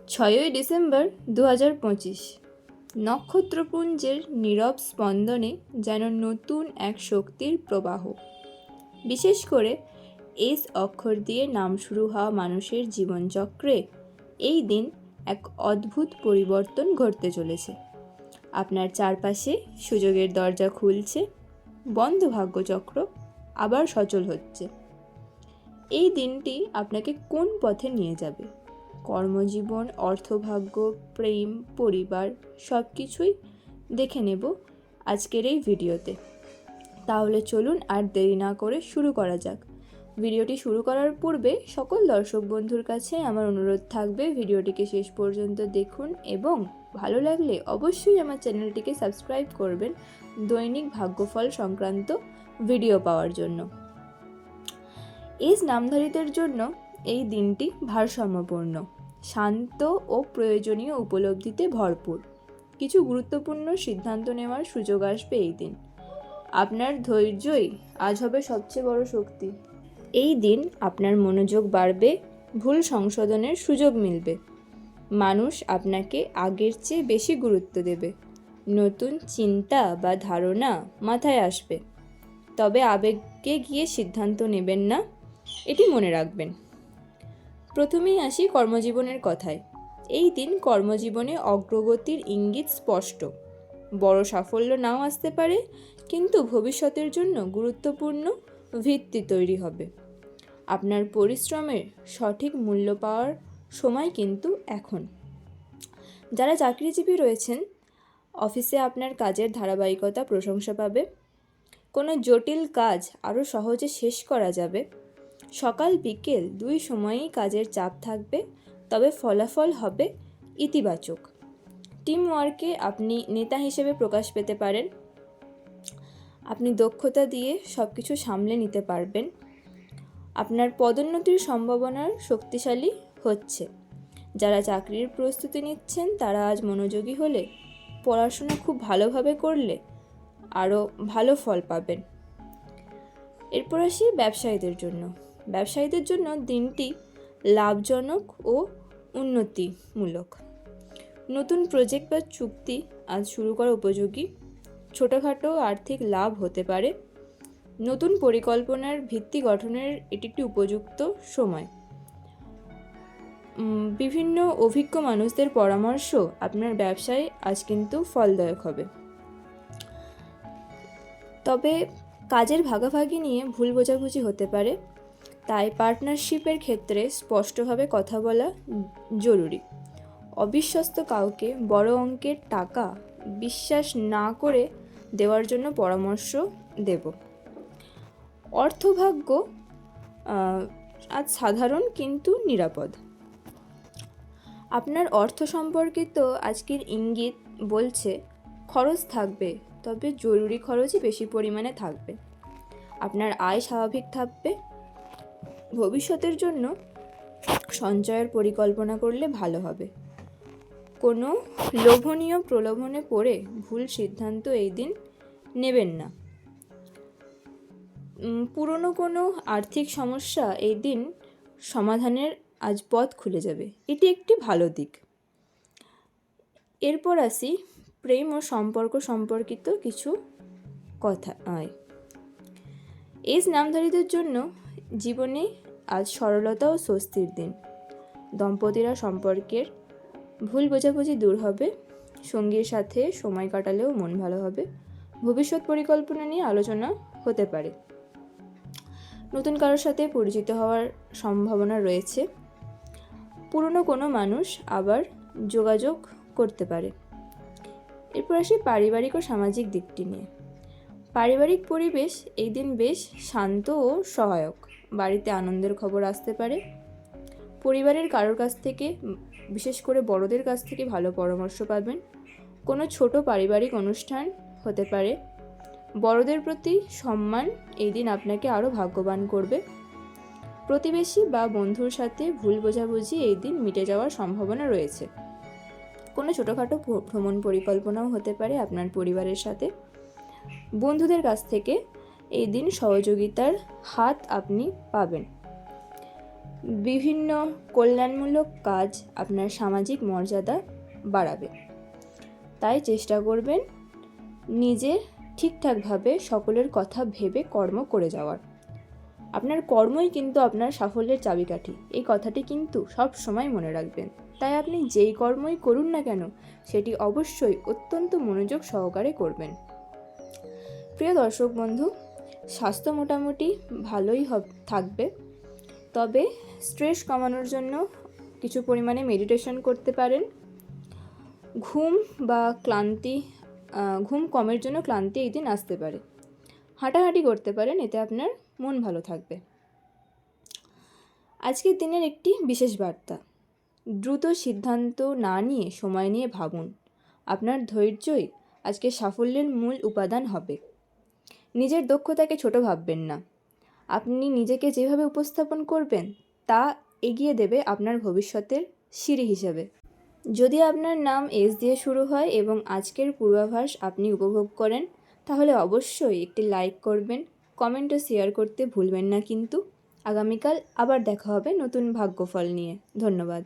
6ই December 2025। নক্ষত্রপুঞ্জের নীরব স্পন্দনে যেন নতুন এক শক্তির প্রবাহ। বিশেষ করে এস অক্ষর দিয়ে নাম শুরু হওয়া মানুষের জীবনচক্রে এই দিন এক অদ্ভুত পরিবর্তন ঘটতে চলেছে। আপনার চারপাশে সুযোগের দরজা খুলছে, বন্ধ ভাগ্যচক্র আবার সচল হচ্ছে। এই দিনটি আপনাকে কোন পথে নিয়ে যাবে? কর্মজীবন, অর্থভাগ্য, প্রেম, পরিবার সব কিছুই দেখে নেব আজকের এই ভিডিওতে। তাহলে চলুন আর দেরি না করে শুরু করা যাক। ভিডিওটি শুরু করার পূর্বে সকল দর্শক বন্ধুর কাছে আমার অনুরোধ থাকবে, ভিডিওটিকে শেষ পর্যন্ত দেখুন এবং ভালো লাগলে অবশ্যই আমার চ্যানেলটিকে সাবস্ক্রাইব করবেন দৈনিক ভাগ্যফল সংক্রান্ত ভিডিও পাওয়ার জন্য। এস নামধারীদের জন্য এই দিনটি ভারসাম্যপূর্ণ, শান্ত ও প্রয়োজনীয় উপলব্ধিতে ভরপুর। কিছু গুরুত্বপূর্ণ সিদ্ধান্ত নেওয়ার সুযোগ আসবে এই দিন। আপনার ধৈর্যই আজ হবে সবচেয়ে বড় শক্তি। এই দিন আপনার মনোযোগ বাড়বে, ভুল সংশোধনের সুযোগ মিলবে। মানুষ আপনাকে আগের চেয়ে বেশি গুরুত্ব দেবে। নতুন চিন্তা বা ধারণা মাথায় আসবে। তবে আবেগে গিয়ে সিদ্ধান্ত নেবেন না, এটি মনে রাখবেন। প্রথমেই আসি কর্মজীবনের কথায়। এই দিন কর্মজীবনে অগ্রগতির ইঙ্গিত স্পষ্ট। বড় সাফল্য নাও আসতে পারে, কিন্তু ভবিষ্যতের জন্য গুরুত্বপূর্ণ ভিত্তি তৈরি হবে। আপনার পরিশ্রমের সঠিক মূল্য পাওয়ার সময় কিন্তু এখন। যারা চাকরিজীবী রয়েছেন, অফিসে আপনার কাজের ধারাবাহিকতা প্রশংসা পাবে। কোনো জটিল কাজ আরও সহজে শেষ করা যাবে। সকাল বিকেল দুই সময়েই কাজের চাপ থাকবে, তবে ফলাফল হবে ইতিবাচক। টিম ওয়ার্কে আপনি নেতা হিসেবে প্রকাশ পেতে পারেন। আপনি দক্ষতা দিয়ে সব কিছু সামলে নিতে পারবেন। আপনার পদোন্নতির সম্ভাবনার শক্তিশালী হচ্ছে। যারা চাকরির প্রস্তুতি নিচ্ছেন তারা আজ মনোযোগী হলে, পড়াশোনা খুব ভালোভাবে করলে আরও ভালো ফল পাবেন। এরপর আসি ব্যবসায়ীদের জন্য। ব্যবসায়ীদের জন্য দিনটি লাভজনক ও উন্নতিমূলক। নতুন প্রজেক্ট বা চুক্তি আজ শুরু করা উপযোগী। ছোটোখাটো আর্থিক লাভ হতে পারে। নতুন পরিকল্পনার ভিত্তি গঠনের এটি একটি উপযুক্ত সময়। বিভিন্ন অভিজ্ঞ মানুষদের পরামর্শ আপনার ব্যবসায় আজ কিন্তু ফলদায়ক হবে। তবে কাজের ভাগাভাগি নিয়ে ভুল বোঝাবুঝি হতে পারে, তাই পার্টনারশিপের ক্ষেত্রে স্পষ্টভাবে কথা বলা জরুরি। অবিশ্বস্ত কাউকে বড় অঙ্কের টাকা বিশ্বাস না করে দেওয়ার জন্য পরামর্শ দেব। অর্থভাগ্য আজ সাধারণ কিন্তু নিরাপদ। আপনার অর্থ সম্পর্কিত আজকের ইঙ্গিত বলছে খরচ থাকবে, তবে জরুরি খরচই বেশি পরিমাণে থাকবে। আপনার আয় স্বাভাবিক থাকবে। ভবিষ্যতের জন্য সঞ্চয়ের পরিকল্পনা করলে ভালো হবে। কোনো লোভনীয় প্রলোভনে পড়ে ভুল সিদ্ধান্ত এই দিন নেবেন না। পুরনো কোনো আর্থিক সমস্যা এই দিন সমাধানের আজ পথ খুলে যাবে, এটি একটি ভালো দিক। এরপর আসি প্রেম ও সম্পর্ক সম্পর্কিত কিছু কথা। এস নামধারীদের জন্য জীবনে আজ সরলতা ও স্বস্তির দিন। দম্পতিরা সম্পর্কের ভুল বোঝাবুঝি দূর হবে। সঙ্গীর সাথে সময় কাটালেও মন ভালো হবে। ভবিষ্যৎ পরিকল্পনা নিয়ে আলোচনা হতে পারে। নতুন কারোর সাথে পরিচিত হওয়ার সম্ভাবনা রয়েছে। পুরনো কোনো মানুষ আবার যোগাযোগ করতে পারে। এরপর আসি পারিবারিক ও সামাজিক দিকটি নিয়ে। পারিবারিক পরিবেশ এই দিন বেশ শান্ত ও সহায়ক। বাড়িতে আনন্দের খবর আসতে পারে। পরিবারের কারোর কাছ থেকে, বিশেষ করে বড়দের কাছ থেকে ভালো পরামর্শ পাবেন। কোনো ছোট পারিবারিক অনুষ্ঠান হতে পারে। বড়দের প্রতি সম্মান এই দিন আপনাকে আরও ভাগ্যবান করবে। প্রতিবেশী বা বন্ধুর সাথে ভুল বোঝাবুঝি এই দিন মিটে যাওয়ার সম্ভাবনা রয়েছে। কোনো ছোটোখাটো ভ্রমণ পরিকল্পনাও হতে পারে আপনার পরিবারের সাথে। বন্ধুদের কাছ থেকে এই দিন সহযোগিতার হাত আপনি পাবেন। বিভিন্ন কল্যাণমূলক কাজ আপনার সামাজিক মর্যাদা বাড়াবে। তাই চেষ্টা করবেন নিজে ঠিকঠাকভাবে সকলের কথা ভেবে কর্ম করে যাওয়ার। আপনার কর্মই কিন্তু আপনার সাফল্যের চাবিকাঠি, এই কথাটি কিন্তু সব সময় মনে রাখবেন। তাই আপনি যেই কর্মই করুন না কেন সেটি অবশ্যই অত্যন্ত মনোযোগ সহকারে করবেন। প্রিয় দর্শক বন্ধু, স্বাস্থ্য মোটামুটি ভালোই থাকবে, তবে স্ট্রেস কমানোর জন্য কিছু পরিমাণে মেডিটেশন করতে পারেন। ঘুম কমের জন্য ক্লান্তি এই দিন আসতে পারে। হাঁটাহাঁটি করতে পারেন, এতে আপনার মন ভালো থাকবে। আজকের দিনের একটি বিশেষ বার্তা: দ্রুত সিদ্ধান্ত না নিয়ে সময় নিয়ে ভাবুন। আপনার ধৈর্যই আজকে সাফল্যের মূল উপাদান হবে। নিজের দক্ষতাকে ছোট ভাববেন না। আপনি নিজেকে যেভাবে উপস্থাপন করবেন তা এগিয়ে দেবে আপনার ভবিষ্যতের সিঁড়ি হিসেবে। যদি আপনার নাম এস দিয়ে শুরু হয় এবং আজকের পূর্বাভাস আপনি উপভোগ করেন, তাহলে অবশ্যই একটি লাইক করবেন, কমেন্ট ও শেয়ার করতে ভুলবেন না কিন্তু। আগামীকাল আবার দেখা হবে নতুন ভাগ্যফল নিয়ে। ধন্যবাদ।